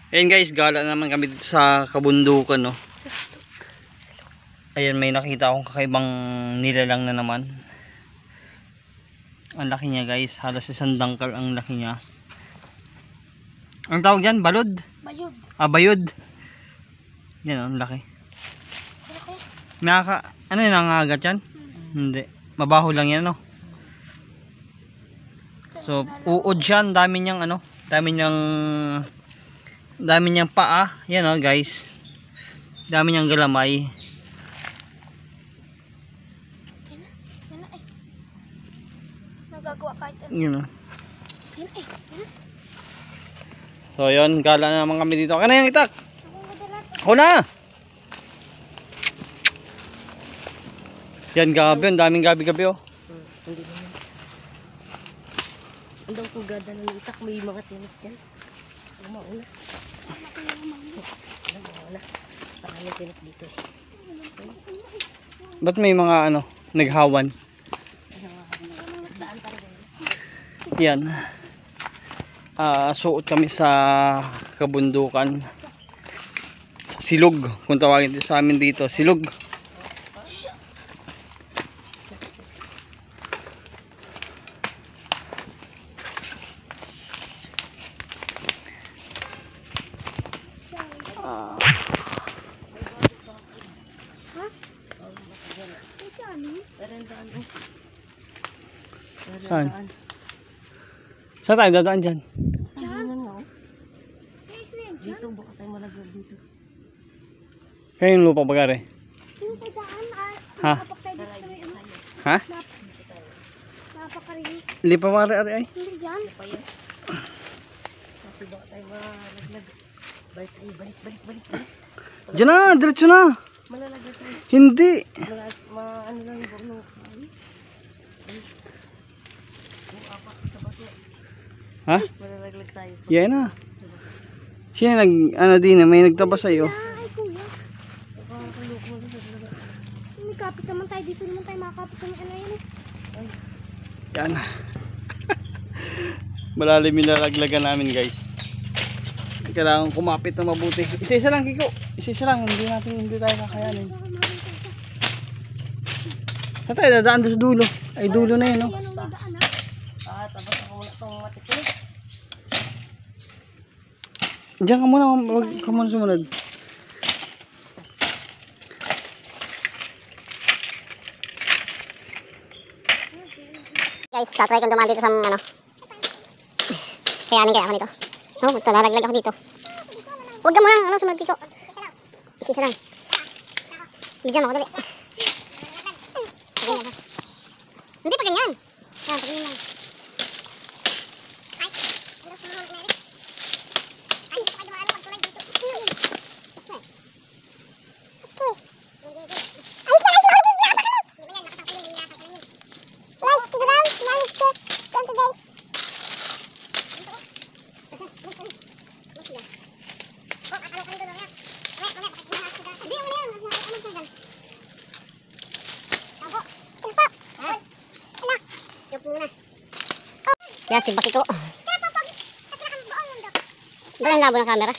Ayan guys, gala naman kami dito sa kabundukan, no. Ayan, may nakita akong kakaibang nilalang na naman. Ang laki niya guys, halos isang dangkal ang laki niya. Ang tawag dyan? Balod? Bayod. Bayod. Yan, ang laki. Ano yun, nangangagat yan? Hindi, mabaho lang yan, no. So uod siya, dami niyang ano, dami niyang paa, yan o guys, dami niyang galamay. Nagagawa kahit ano. Yun o. So yun, gala na naman kami dito. Kaya na yung itak. Ako na. Yan gabi, ang daming gabi-gabi o. Hindi naman. Ang daw ko gada ng itak, may mga tinik dyan. Mauna. Mauna. Maraming tinik dito eh. Ba't may mga ano, naghawan? Daan talaga yun. Yan. Suot kami sa kabundukan. Sa silog, kung tawagin sa amin dito, silog. Saan? Saan tayo dadaan dyan? Dito, baka tayo malaglag dito. Kaya yung lupa bagare? Yung tagaan, Ha? Ha? Napakarini. Lipa bagare ay? Hindi dyan. Kasi baka tayo malaglag. Balik. Diyan na, diretso na. Malalaglag tayo. Hindi. Ano lang yung borno. Ha? Malalaglag tayo. Yan na. Sino may nagtabas sa'yo? Ay, kuya. May kapit naman tayo. Dito naman tayo makakapit naman. Ano yan eh? Yan. Malalim yung nalaglagan namin guys. Kailangan kumapit na mabuti. Isa-isa lang, Kiko. Isa-isa lang. Hindi tayo kakayanin. Saan tayo dadaan doon sa dulo? Ay, dulo na yun, no? Tapos ako muna itong matikinig. Diyan ka muna. Huwag ka muna sumunod. Guys, tatry kong dumaan dito sa ano. Kayanin kaya ako nito. Oh, magtalalaglag ako dito. Huwag ka muna, sumunod dito. Isa lang. Bigyan mo ako dali. Hindi pa ganyan. Yan, pag ganyan lang. Yan, si Bakiko. Doon ang labo ng camera.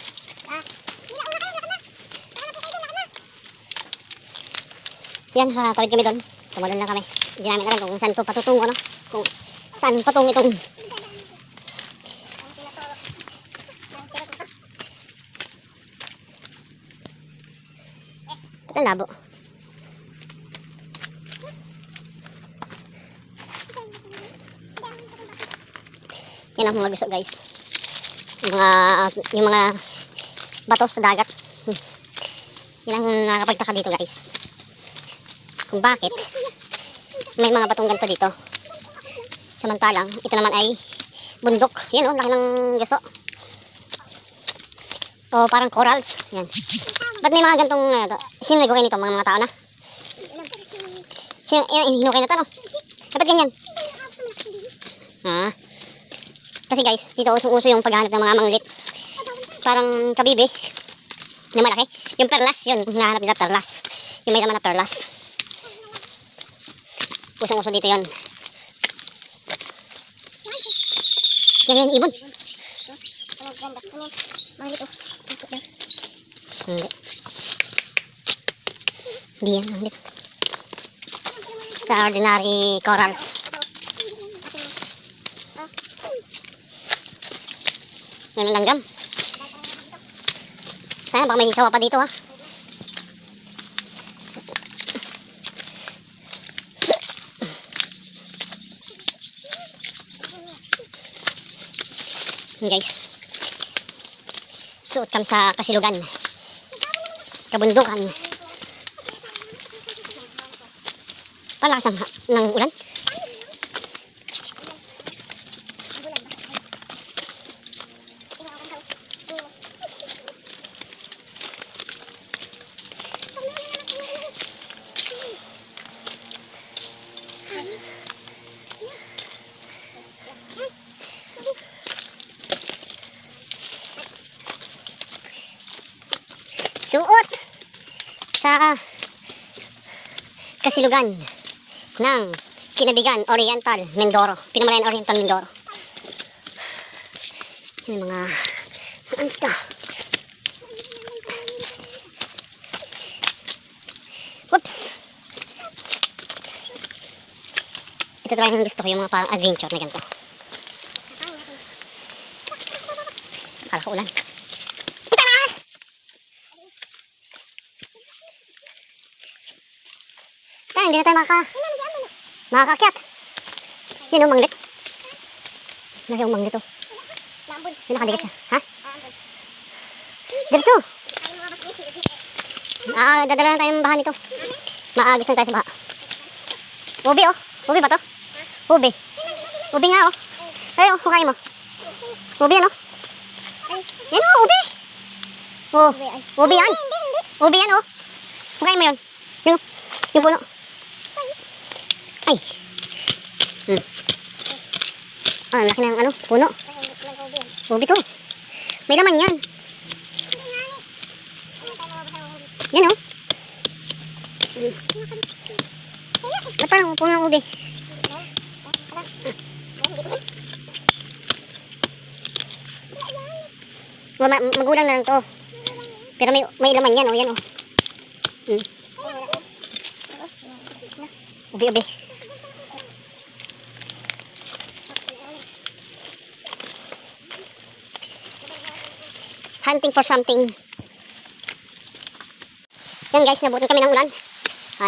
Yan, tawid kami doon. Tumalon lang kami. Hindi namin alam kung saan ito patutungo, no? Kung saan patung itong ito ang labo. Yan ang mga gusto guys. Yung mga bato sa dagat. Yan ang nakakapagtaka dito guys. Kung bakit may mga batong ganito dito. Samantalang ito naman ay bundok. Yan o, laki ng gusto. O parang corals. Yan. Ba't may mga gantong sino nagukay nito? Mga tao na? Sino hinukay na ito no? Dapat ganyan. Kasi guys, dito uso yung paghahanap ng mga manglit. Parang kabibi na malaki. Yung perlas, yun. Hinahanap nila perlas. Yung may naman na perlas. Usong-uso dito yun. Yan, ibon. Manglit oh. Hindi. Hindi yan, manglit. Sa ordinary corals. Yan ang langgam. Kaya baka may sawa pa dito ha. Guys, suot kami sa kasilugan, kabundukan, palakas ng ulan. Suot sa kasilugan ng Kinabigan Oriental Mindoro, Pinamalayan Oriental Mindoro. Yung mga ano ito? Whoops! Ito talaga yung gusto ko, yung mga parang adventure na ganito. Akala ko ulan. Hindi na tayo makakakyat. Yan o, manglit. Laki yung manglit o. Yan, nakadikit siya. Ha? Diretso. Dadala na tayong baha nito. Maagos lang tayo sa baha. Ubi o. Ubi ba to? Ubi. Ubi nga o. Ay o, hukain mo. Ubi yan o. Yan o, ubi. Oh, ubi yan. Ubi yan o. Hukain mo yun. Yung puno. Ay. Ah, laki ng ano, puno. Ubi to. May laman yan. Yan o. Ba't parang puno ng ubi? Magulang na lang to. Pero may laman yan o, yan o. Ubi. Hunting for something. Yan guys, nabutin kami ng ulan.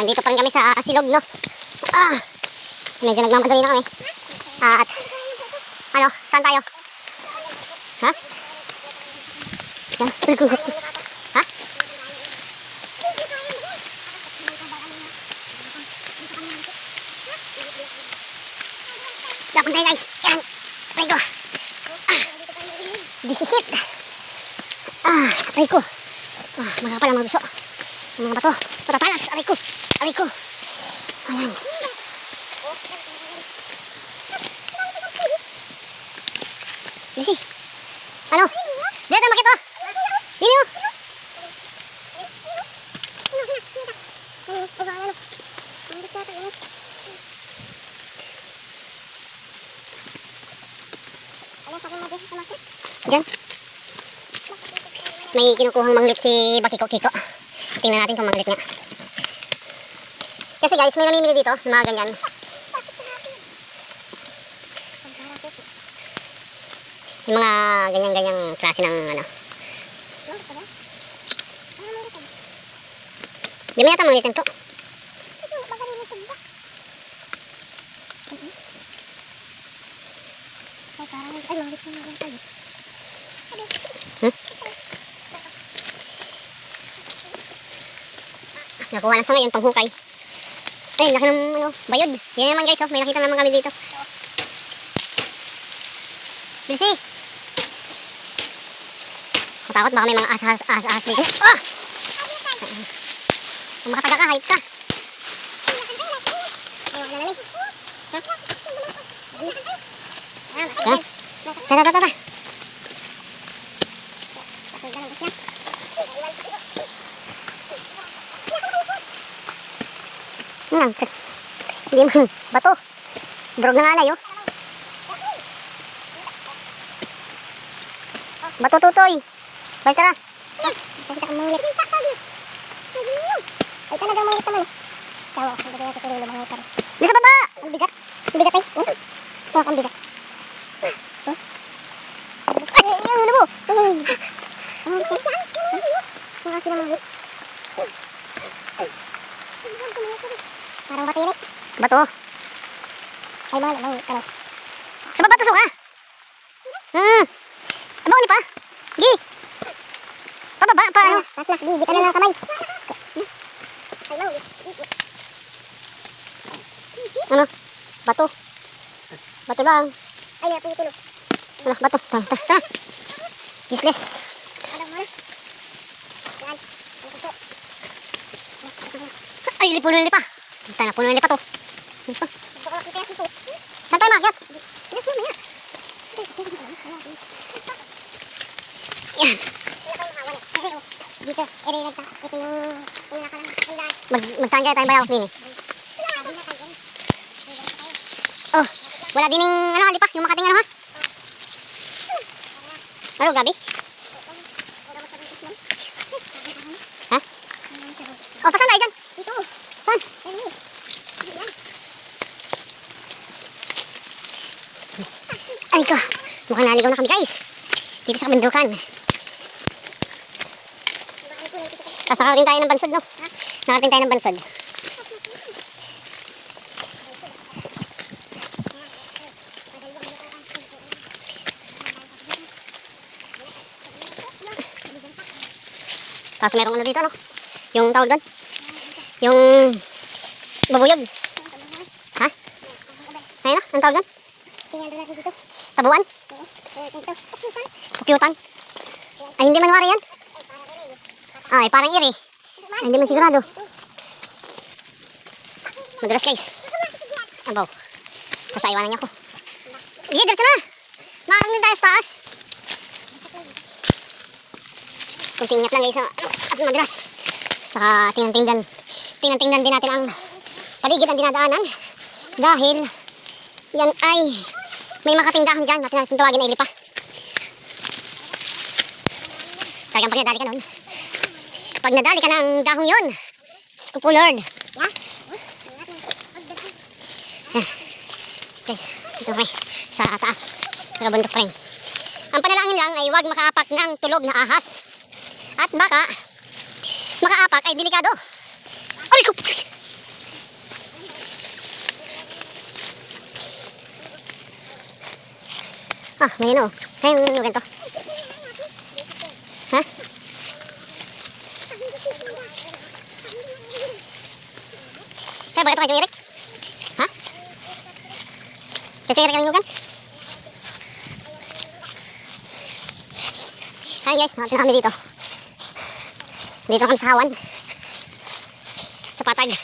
Dito pa rin kami sa silog, no? Medyo nagmamadali na kami. At, ano, saan tayo? Ha? Ha? Dapat tayo guys. Yan. Atay ko. This is it. Atay ko. Magkakapal ang mga gusto. Ang mga bato. Patatalas. Atay ko. Atay ko. Ayan. Lisi. Ano? Dito makit o. Dini o. Diyan. May kinukuhang manglit si Bakiko-Kiko. Tingnan natin kung manglit niya. Kasi guys, may namimili dito ng mga ganyan. Yung mga ganyan-ganyang klase ng ano. Di mo yata manglit yan to. Nakuha na sa ngayon panghukay. Ay, laki ng ano, bayod. Yan naman guys, oh, may nakita naman kami dito. Bilisi. Matakot baka may mga ahas dito. Kung makataga ka, hype ka. Tara. Hindi man, bato. Drog na alay, oh. Bato tutoy. Balik tara. Kita ka mangulit. Ay talagang mangulit naman. Tawa, hindi kaya tutulong mga tara. Di sa baba! Ang bigat. Ang bigat ay. Huwag ang bigat. Ay, ang ulo mo. Ang akin ang mangulit. Parang bato yun eh. Bato. Ay mahal, ano. Sa baba tusok ha? Abang ni pa. Gi. Pababa pa ano? Tas na, gi ka na ng kamay. Ano? Bato. Bato lang. Ay, naputulog. Ano, bato. Ta. Useless. Ay, puno ng lipa. Puno ng lipa to. Saan tayo maakyat? Yan. Dito, ito yung magtangga tayong bayaw, Nini. Oh, wala din yung ano, lipa, yung makating ano ha? Ano, gabi? Ha? Oh, pasan tayo dyan? Dito. Saan? Ay ko, mukhang naligaw na kami guys. Dito sa kabundukan. Tapos nakarating tayo ng bansod, no? Nakarating tayo ng bansod. Tapos merong ano dito, no? Yung tawag doon? Yung babuyog. Ha? Ayun na, ang tawag doon? Tabuan? Pukyutan? Ay, hindi man wari yan? Ay, parang iri. Ay, hindi man sigurado. Madulas guys. Abaw. Kasaiwanan niya ako. Sige, diretso na. Makakangin tayo sa taas. Kunting ingat lang guys. At madulas. Saka tingnan-tingnan din natin ang paligid ang dinadaanan. Dahil yan ay may makatingdahan dyan natin tawagin ay lipa. Talagang pag nadali ka nun. Pag nadali ka ng dahong yun, Diyos ko po Lord. Guys, ito kami sa taas. Nagabundok pa rin. Ang panalangin lang ay huwag makaapak ng tulog na ahas. At baka makaapak ay delikado. Ay ko! Ah, may ano. May ganito. Ha? Kaya bakit kayo Eric? Ha? Kaya Eric ang inugan? Ayan guys, nakapin na kami dito. Dito na kami sa Hawan. Sa Patag.